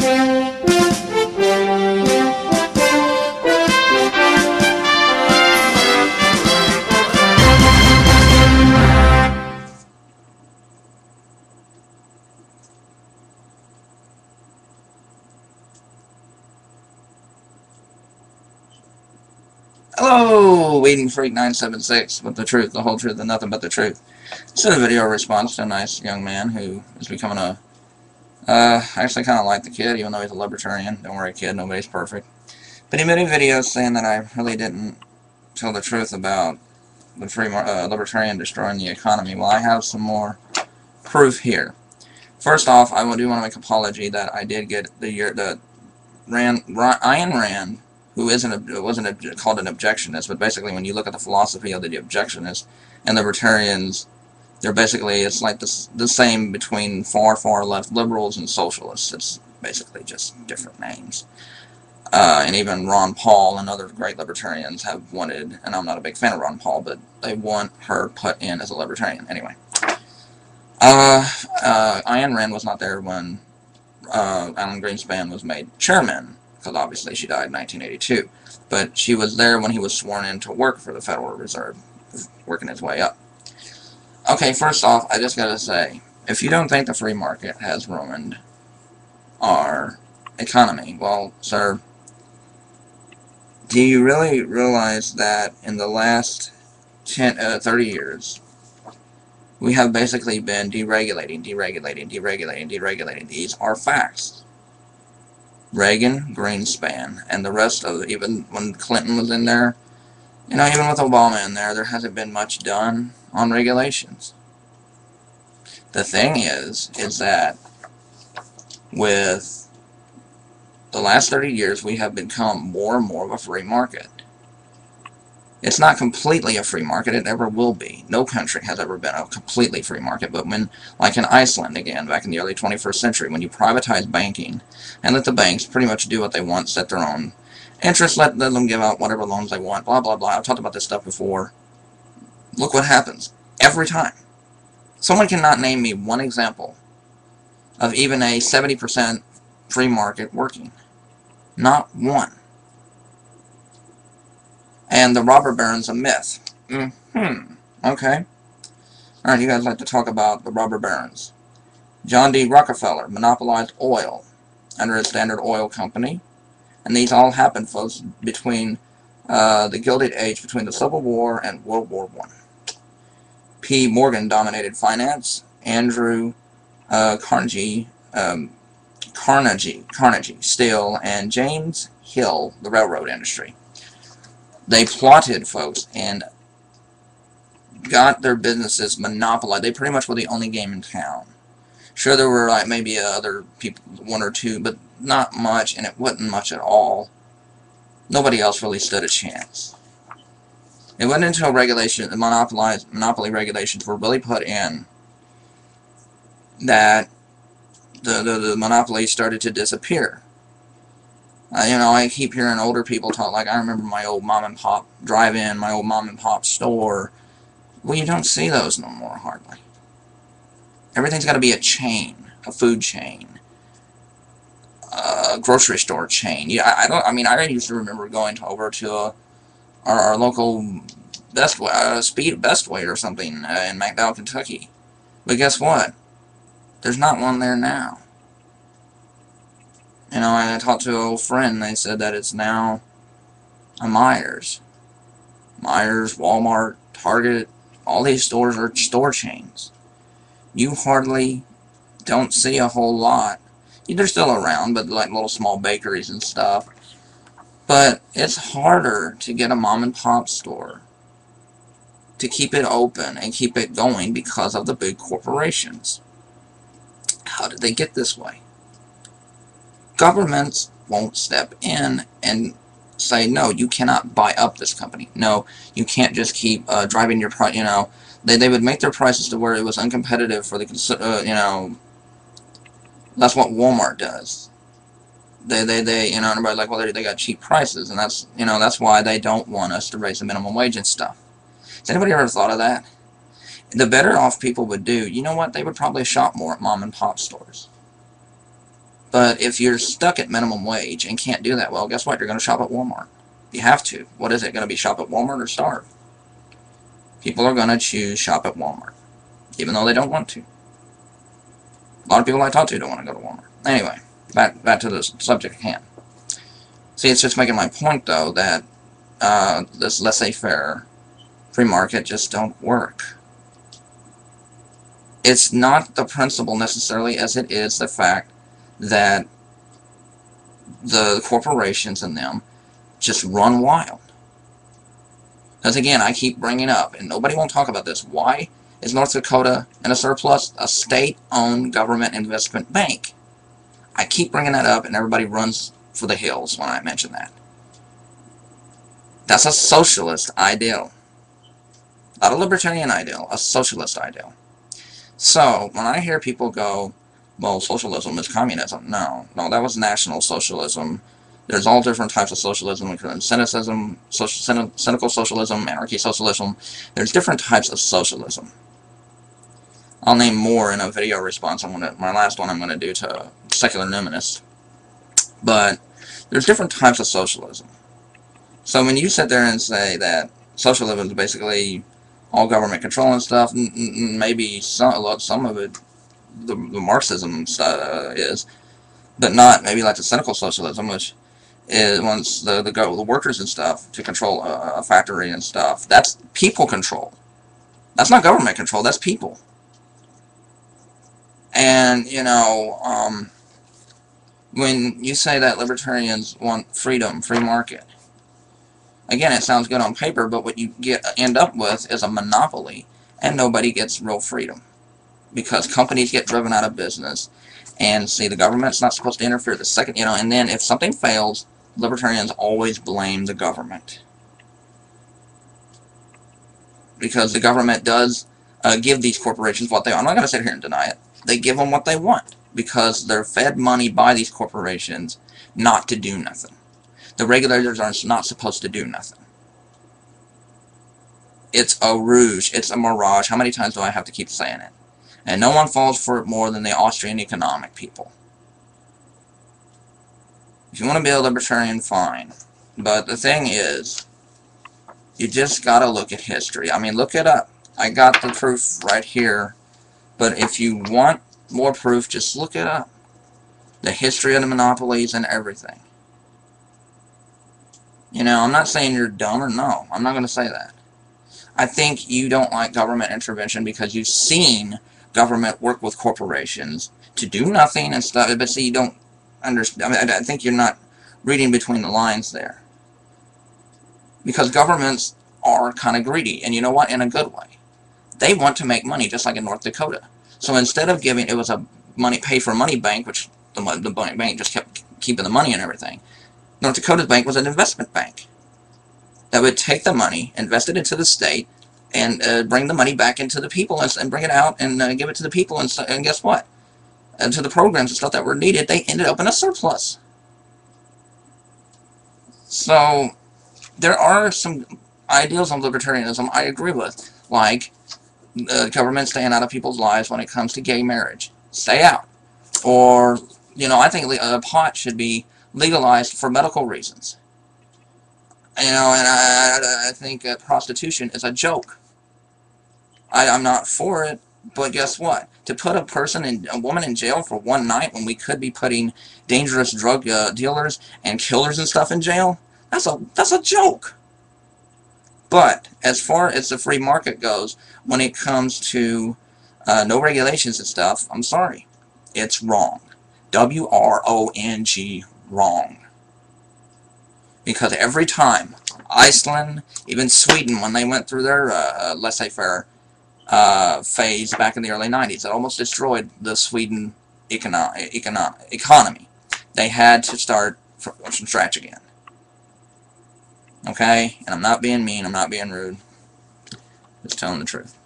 Hello, Weeding Freak 976 with the truth, the whole truth, and nothing but the truth. This is a video response to a nice young man who is becoming a, I actually kind of like the kid, even though he's a libertarian. Don't worry, kid, nobody's perfect. But he made a video saying that I really didn't tell the truth about the libertarian destroying the economy. Well, I have some more proof here. First off, I do want to make an apology that I did get Ayn Rand, who wasn't called an objectionist, but basically when you look at the philosophy of the objectionists and libertarians, they're basically, it's like the same between far left liberals and socialists. It's basically just different names. And even Ron Paul and other great libertarians have wanted, and I'm not a big fan of Ron Paul, but they want her put in as a libertarian. Anyway, Ayn Rand was not there when Alan Greenspan was made chairman, because obviously she died in 1982. But she was there when he was sworn in to work for the Federal Reserve, working his way up. Okay, first off, I just gotta say, if you don't think the free market has ruined our economy, well, sir, do you really realize that in the last 30 years, we have basically been deregulating. These are facts. Reagan, Greenspan, and the rest of it, even when Clinton was in there, you know, even with Obama in there hasn't been much done on regulations. The thing is that with the last 30 years, we have become more and more of a free market. It's not completely a free market, it never will be. No country has ever been a completely free market, but when, like in Iceland again, back in the early 21st century, when you privatize banking and let the banks pretty much do what they want, set their own interest, let them give out whatever loans they want, blah, blah, blah. I've talked about this stuff before. Look what happens. Every time. Someone cannot name me one example of even a 70% free market working. Not one. And the robber baron's a myth. Okay. Alright, you guys like to talk about the robber barons. John D. Rockefeller monopolized oil under a Standard Oil Company. And these all happened, folks, between the Gilded Age, between the Civil War and World War I. P. Morgan dominated finance. Andrew Carnegie, steel, and James Hill, the railroad industry. They plotted, folks, and got their businesses monopolized. They pretty much were the only game in town. Sure, there were like maybe other people, one or two, but not much, and it wasn't much at all. Nobody else really stood a chance. It wasn't until the monopoly regulations were really put in that the monopoly started to disappear. You know, I keep hearing older people talk, like, I remember my old mom-and-pop drive-in, my old mom-and-pop store. Well, you don't see those no more, hardly. Everything's got to be a chain, a food chain, a grocery store chain. Yeah, I used to remember going over to our local Best Way or something in McDowell, Kentucky. But guess what? There's not one there now. You know, I talked to an old friend, and they said that it's now a Myers. Myers, Walmart, Target, all these stores are store chains. You hardly don't see a whole lot. They're still around, but like little small bakeries and stuff. But it's harder to get a mom-and-pop store to keep it open and keep it going because of the big corporations. How did they get this way? Governments won't step in and say, no, you cannot buy up this company. No, you can't just keep driving your price. You know, they would make their prices to where it was uncompetitive for the you know. That's what Walmart does. They you know, everybody's like, well, they got cheap prices, and that's, you know, that's why they don't want us to raise the minimum wage and stuff. Has anybody ever thought of that? The better off people would do, you know what? They would probably shop more at mom and pop stores. But if you're stuck at minimum wage and can't do that well, guess what? You're going to shop at Walmart. You have to. What is it going to be? Shop at Walmart or starve? People are going to choose shop at Walmart, even though they don't want to. A lot of people I talk to don't want to go to Walmart. Anyway, back to the subject at hand. See, it's just making my point, though, that this laissez-faire free market just don't work. It's not the principle necessarily as it is the fact that the corporations and them just run wild. Because again, I keep bringing up, and nobody won't talk about this, why is North Dakota in a surplus? A state-owned government investment bank. I keep bringing that up, and everybody runs for the hills when I mention that. That's a socialist ideal. Not a libertarian ideal, a socialist ideal. So, when I hear people go, well, socialism is communism. No, that was National Socialism. There's all different types of socialism, including cynicism, cynical socialism, anarchy socialism. There's different types of socialism. I'll name more in a video response. My last one I'm going to do to secular numinous. But there's different types of socialism. So when you sit there and say that socialism is basically all government control and stuff, maybe some of it, the Marxism is, but not maybe like the cynical socialism, which is wants the workers and stuff to control a factory and stuff. That's people control. That's not government control. That's people. And when you say that libertarians want freedom, free market, again, it sounds good on paper, but what you end up with is a monopoly, and nobody gets real freedom. Because companies get driven out of business, and see, the government's not supposed to interfere the second, and then if something fails, libertarians always blame the government. Because the government does give these corporations what they want. I'm not going to sit here and deny it. They give them what they want, because they're fed money by these corporations not to do nothing. The regulators are not supposed to do nothing. It's a ruse. It's a mirage. How many times do I have to keep saying it? And no one falls for it more than the Austrian economic people. If you want to be a libertarian, fine. But the thing is, you just got to look at history. I mean, look it up. I got the proof right here. But if you want more proof, just look it up. The history of the monopolies and everything. I'm not saying you're dumb or no. I'm not going to say that. I think you don't like government intervention because you've seen government work with corporations to do nothing and stuff. But see, you don't understand. I mean, I think you're not reading between the lines there. Because governments are kind of greedy. And you know what? In a good way. They want to make money, just like in North Dakota. So instead of giving, it was a pay for money bank, which the bank just kept keeping the money and everything. North Dakota's bank was an investment bank that would take the money, invest it into the state, and bring the money back into the people and bring it out and give it to the people. And guess what? To the programs and stuff that were needed, they ended up in a surplus. So there are some ideals of libertarianism I agree with, like government staying out of people's lives when it comes to gay marriage. Stay out. Or, I think pot should be legalized for medical reasons. And I think prostitution is a joke. I'm not for it, but guess what? To put a woman in jail for one night when we could be putting dangerous drug dealers and killers and stuff in jail, that's a joke. But as far as the free market goes, when it comes to no regulations and stuff, I'm sorry, it's wrong. W-R-O-N-G, wrong. Because every time Iceland, even Sweden, when they went through their laissez-faire phase back in the early 90s, it almost destroyed the Sweden economy. They had to start from scratch again. Okay? And I'm not being mean, I'm not being rude. Just telling the truth.